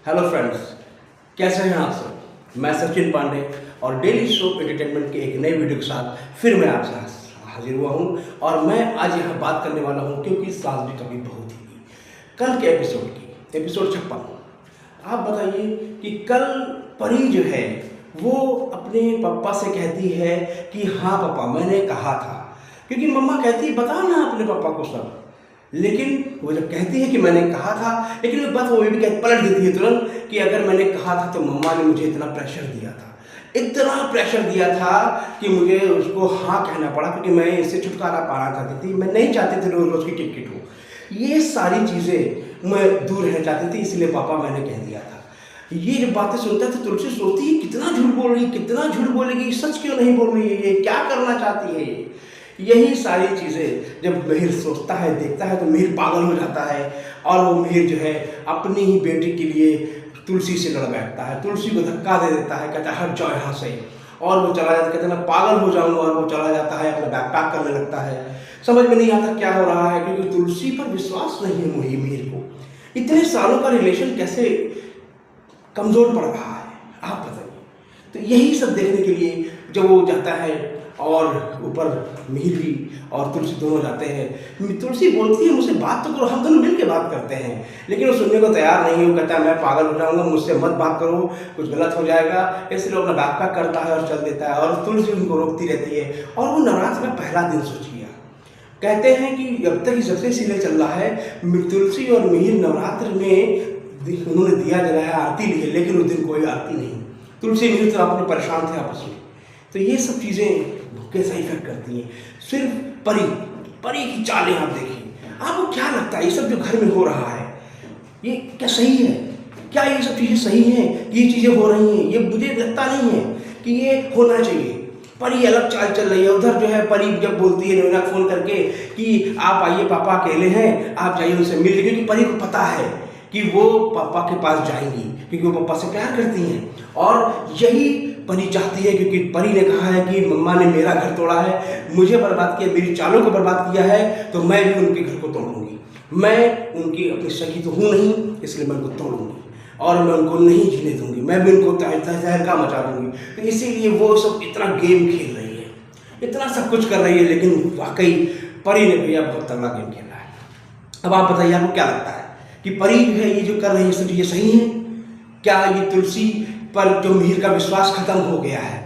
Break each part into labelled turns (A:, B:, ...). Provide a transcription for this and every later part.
A: Hello friends, कैसे हैं आप सब। मैं सचिन पांडे और डेली शो एंटरटेनमेंट के एक नए वीडियो के साथ फिर मैं आपसे हाजिर हुआ हूं। और मैं आज यहाँ बात करने वाला हूं क्योंकि साल भी कभी बहुत ही कल के एपिसोड 56। आप बताइए कि कल परी जो है वो अपने पापा से कहती है कि हाँ पापा मैंने कहा था, क्योंकि मम्मा कहती बता ना अपने पापा को सब। लेकिन वो जब कहती है कि मैंने कहा था, लेकिन एक बात वो भी पलट देती है तुरंत कि अगर मैंने कहा था तो मम्मा ने मुझे इतना प्रेशर दिया था, इतना प्रेशर दिया था कि मुझे उसको हाँ कहना पड़ा, क्योंकि मैं इससे छुटकारा पाना चाहती थी। मैं नहीं चाहती थी रोज रोज की टिकट हो, ये सारी चीज़ें मैं दूर रहना चाहती थी, इसलिए पापा मैंने कह दिया था। ये जब बातें सुनता है तो तुलसी सोचती है कितना झूठ बोल रही है, कितना झूठ बोलेगी, सच क्यों नहीं बोल रही है, ये क्या करना चाहती है ये। यही सारी चीज़ें जब मिहिर सोचता है, देखता है, तो मिहिर पागल हो जाता है और वो मिहिर जो है अपनी ही बेटी के लिए तुलसी से लड़ बैठता है, तुलसी को धक्का दे देता है, कहता है हट जाओ यहाँ से, और वो चला जाता है, कहता है मैं पागल हो जाऊंगा, और वो चला जाता है, अपना बैग पैक करने लगता है। समझ में नहीं आता क्या हो रहा है, क्योंकि तुलसी पर विश्वास नहीं है मिहिर को। इतने सालों का रिलेशन कैसे कमज़ोर पड़ रहा है, आप बताइए। तो यही सब देखने के लिए जब वो जाता है और ऊपर मिहिर भी और तुलसी दोनों जाते हैं, तुलसी बोलती है मुझसे बात तो करो, हम दोनों मिल के बात करते हैं, लेकिन वो सुनने को तैयार नहीं है। वो कहता है मैं पागल हो जाऊंगा, मुझसे मत बात करो, कुछ गलत हो जाएगा, इसलिए वो अपना बैग पैक करता है और चल देता है। और तुलसी उनको रोकती रहती है। और वो नवरात्र का पहला दिन सोचिए, कहते हैं कि अब तक सबसे सीरियल चल रहा है, तुलसी और मिहिर नवरात्र में उन्होंने दिया जलाया, आरती ली है, लेकिन उस दिन कोई आरती नहीं। तुलसी मिहिर तो अपने परेशान थे आपस में। तो ये सब चीज़ें कैसा इफेक्ट करती हैं। सिर्फ परी की चालें आप देखिए, आपको क्या लगता है ये सब जो घर में हो रहा है ये क्या सही है? क्या ये सब चीज़ें सही हैं? ये चीज़ें हो रही हैं, ये मुझे लगता नहीं है कि ये होना चाहिए। परी अलग चाल चल रही है। उधर जो है परी जब बोलती है नैना फ़ोन करके कि आप आइए पापा अकेले हैं, आप जाइए उनसे मिल लीजिए, क्योंकि परी को पता है कि वो पापा के पास जाएंगी, क्योंकि वो पापा से प्यार करती हैं। और यही परी चाहती है, क्योंकि परी ने कहा है कि मम्मा ने मेरा घर तोड़ा है, मुझे बर्बाद किया, मेरी चालों को बर्बाद किया है, तो मैं भी उनके घर को तोड़ूंगी। मैं उनकी अपनी सखी तो हूँ नहीं, इसलिए मैं उनको तोड़ूंगी और मैं उनको नहीं जीने दूंगी, मैं भी उनको तहलका मचा दूंगी। तो इसीलिए वो सब इतना गेम खेल रही है, इतना सब कुछ कर रही है, लेकिन वाकई परी ने भैया बहुत तगड़ा गेम खेला है। अब आप बताइए, आपको क्या लगता है कि परी जो है ये जो कर रही है सब ये सही है? क्या ये तुलसी पर जो मिहिर का विश्वास खत्म हो गया है?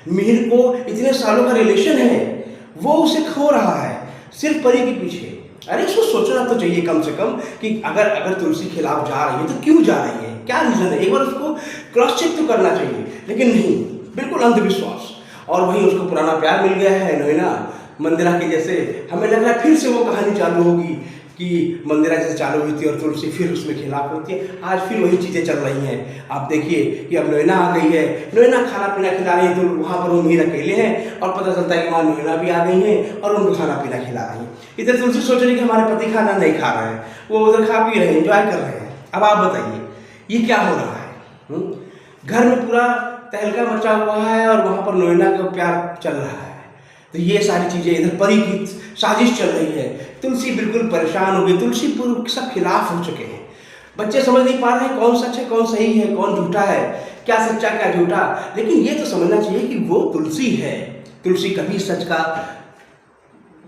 A: मिहिर को इतने सालों का रिलेशन है, वो उसे खो रहा है सिर्फ परी के पीछे। अरे उसको सोचना तो चाहिए कम से कम कि अगर तुलसी खिलाफ जा रही है तो क्यों जा रही है, क्या रीजन है, एक बार उसको क्रॉस चेक तो करना चाहिए। लेकिन नहीं, बिल्कुल अंधविश्वास। और वहीं उसको पुराना प्यार मिल गया है नैना मंदिरा के जैसे। हमें लग रहा है फिर से वो कहानी चालू होगी कि मंदिरा जैसे चालू हुई थी और तुलसी फिर उसमें खिलाफ होती है। आज फिर वही चीज़ें चल रही हैं। आप देखिए कि अब नैना आ गई है, नैना खाना पीना खिला रही है, तो वहाँ पर वो मिहिर अकेले हैं और पता चलता है कि वहाँ नैना भी आ गई हैं और उनको खाना पीना खिला रही हैं। इधर तुलसी सोच रही है कि हमारे पति खाना नहीं खा रहे हैं, वो उधर खा पी रहे हैं, एंजॉय कर रहे हैं। अब आप बताइए ये क्या हो रहा है? घर में पूरा तहलका मचा हुआ है और वहाँ पर नैना का प्यार चल रहा है। तो ये सारी चीज़ें, इधर परी की साजिश चल रही है, तुलसी बिल्कुल परेशान हो गई, तुलसी पूर्व सब खिलाफ हो चुके हैं। बच्चे समझ नहीं पा रहे हैं कौन सच है कौन सही है, कौन झूठा है, क्या सच्चा क्या झूठा। लेकिन ये तो समझना चाहिए कि वो तुलसी है, तुलसी कभी सच का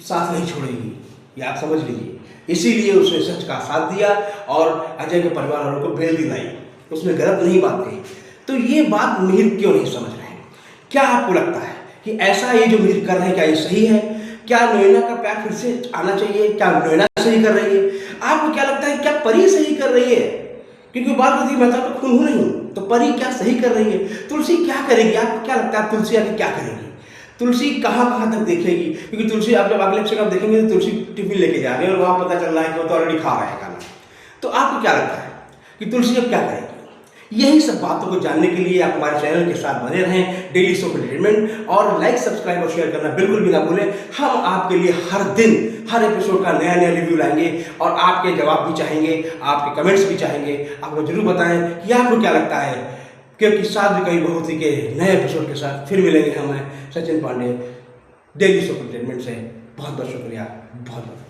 A: साथ नहीं छोड़ेगी, ये आप समझ लीजिए। इसीलिए उसने सच का साथ दिया और अजय के परिवार वालों को बेल दिलाई, उसने गलत नहीं बात कही। तो ये बात मिहिर क्यों नहीं समझ रहे हैं? क्या आपको लगता है कि ऐसा ये जो मिहिर कर रहे हैं क्या ये सही है? क्या नैना का प्यार फिर से आना चाहिए? क्या नैना सही कर रही है? आपको क्या लगता है, क्या परी सही कर रही है? क्योंकि बात होती है मैं तो खून हूँ नहीं, तो परी क्या सही कर रही है? तुलसी क्या करेगी? आपको क्या लगता है तुलसी आगे क्या करेगी? तुलसी कहाँ कहाँ तक देखेगी? क्योंकि तुलसी आप जब अगले एपिसोड आप देखेंगे तो तुलसी टिफिन लेके जा रही है और वहाँ पता चल रहा है कि वो तो ऑलरेडी खा रहा है खाना। तो आपको क्या लगता है कि तुलसी अब क्या करेगी? यही सब बातों को जानने के लिए आप हमारे चैनल के साथ बने रहें, डेली शो एंटरटेनमेंट, और लाइक सब्सक्राइब और शेयर करना बिल्कुल भी ना भूलें। हम आपके लिए हर दिन हर एपिसोड का नया नया रिव्यू लाएंगे और आपके जवाब भी चाहेंगे, आपके कमेंट्स भी चाहेंगे। आप हमें जरूर बताएं कि आपको क्या लगता है, क्योंकि साथ भी कई बहुत ही के नए एपिसोड के साथ फिर मिलेंगे। हमें Sachin Pandey daily show entertainment से बहुत बहुत शुक्रिया, बहुत बहुत।